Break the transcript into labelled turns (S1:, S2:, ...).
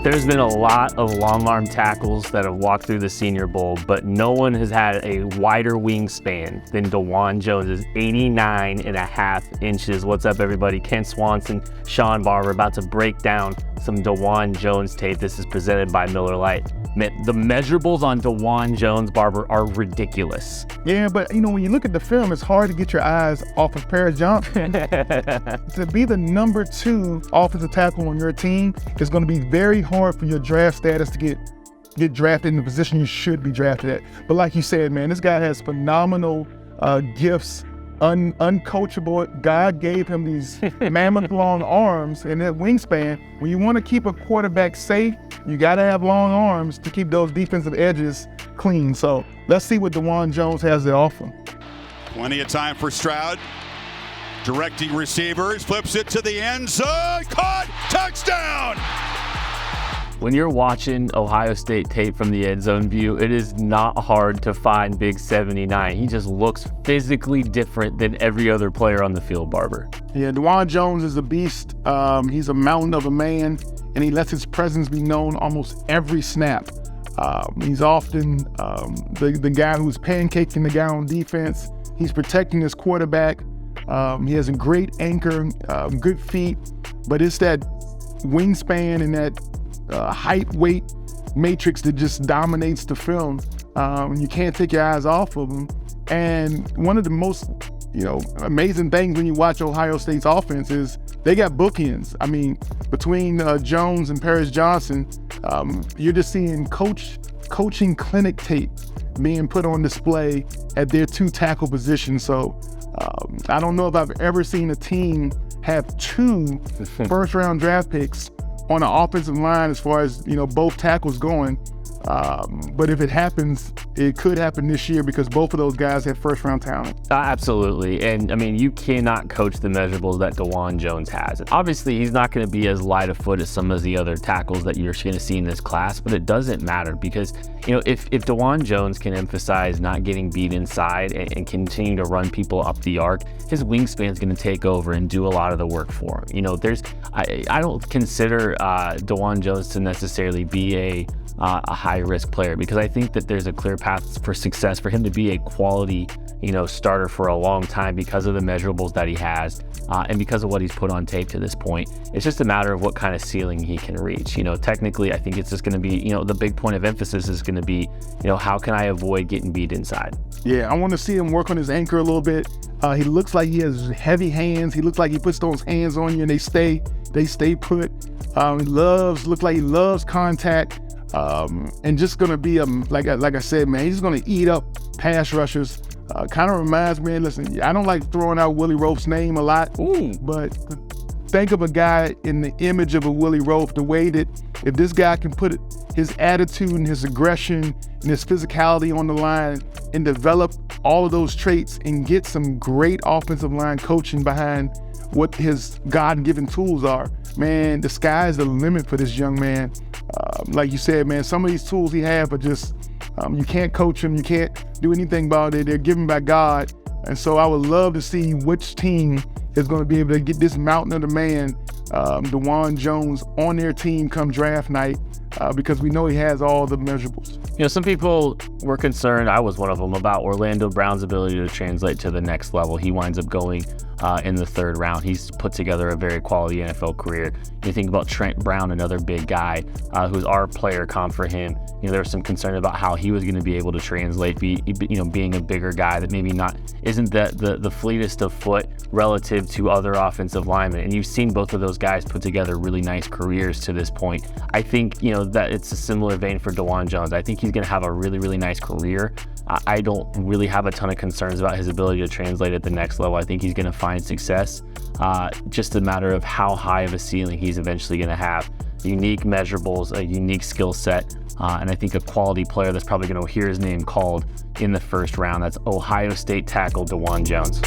S1: There's been a lot of long arm tackles that have walked through the Senior Bowl, but no one has had a wider wingspan than Dawand Jones. 89.5 inches. What's up, everybody? Ken Swanson, Sean Barber, about to break down some Dawand Jones tape. This is presented by Miller Lite. Man, the measurables on Dawand Jones, Barber, are ridiculous.
S2: Yeah, but when you look at the film, it's hard to get your eyes off of Paris Johnson. To be the number 2 offensive tackle on your team, it's going to be very hard for your draft status to get drafted in the position you should be drafted at. But like you said, man, this guy has phenomenal gifts, uncoachable. God gave him these mammoth long arms and that wingspan. When you want to keep a quarterback safe, you got to have long arms to keep those defensive edges clean. So let's see what Dawand Jones has to offer.
S3: Plenty of time for Stroud. Directing receivers, flips it to the end zone, caught, touchdown!
S1: When you're watching Ohio State tape from the end zone view, it is not hard to find Big 79. He just looks physically different than every other player on the field, Barber.
S2: Yeah, Dawand Jones is a beast. He's a mountain of a man, and he lets his presence be known almost every snap. He's often the guy who's pancaking the guy on defense. He's protecting his quarterback. He has a great anchor, good feet, but it's that wingspan and that height weight matrix that just dominates the film. You can't take your eyes off of him. And one of the most amazing things when you watch Ohio State's offense is they got bookends. I mean, between Jones and Paris Johnson, you're just seeing coaching clinic tape being put on display at their 2 tackle positions. So I don't know if I've ever seen a team have 2 first-round draft picks on an offensive line as far as both tackles going. But if it happens, it could happen this year because both of those guys have first-round talent.
S1: Absolutely. And, I mean, you cannot coach the measurables that Dawand Jones has. And obviously, he's not going to be as light of foot as some of the other tackles that you're going to see in this class, but it doesn't matter because, if Dawand Jones can emphasize not getting beat inside and continue to run people up the arc, his wingspan is going to take over and do a lot of the work for him. I don't consider Dawand Jones to necessarily be a high-risk player because I think that there's a clear path for success for him to be a quality, starter for a long time because of the measurables that he has and because of what he's put on tape to this point. It's just a matter of what kind of ceiling he can reach. Technically, I think it's just going to be, the big point of emphasis is going to be, how can I avoid getting beat inside?
S2: Yeah, I want to see him work on his anchor a little bit. He looks like he has heavy hands. He looks like he puts those hands on you and they stay put. Looks like he loves contact. And just gonna be like I said, man, he's gonna eat up pass rushers. Kind of reminds me, listen, I don't like throwing out Willie Roaf's name a lot, but think of a guy in the image of a Willie Roaf, the way that if this guy can put his attitude and his aggression and his physicality on the line and develop all of those traits and get some great offensive line coaching behind what his God-given tools are, man, the sky's the limit for this young man. Like you said, man, some of these tools he has are just, you can't coach them, you can't do anything about it. They're given by God. And so I would love to see which team is going to be able to get this mountain of the man, Dawand Jones, on their team come draft night, because we know he has all the measurables.
S1: Some people were concerned, I was one of them, about Orlando Brown's ability to translate to the next level. He winds up going in the 3rd round. He's put together a very quality NFL career. You think about Trent Brown, another big guy who's our player comp for him. There was some concern about how he was going to be able to translate, being a bigger guy that maybe isn't the fleetest of foot relative to other offensive linemen. And you've seen both of those guys put together really nice careers to this point. I think, that it's a similar vein for Dawand Jones. I think he's going to have a really, really nice career. I don't really have a ton of concerns about his ability to translate at the next level. I think he's going to find success. Just a matter of how high of a ceiling he's eventually going to have. Unique measurables, a unique skill set, and I think a quality player that's probably going to hear his name called in the 1st round. That's Ohio State tackle Dawand Jones.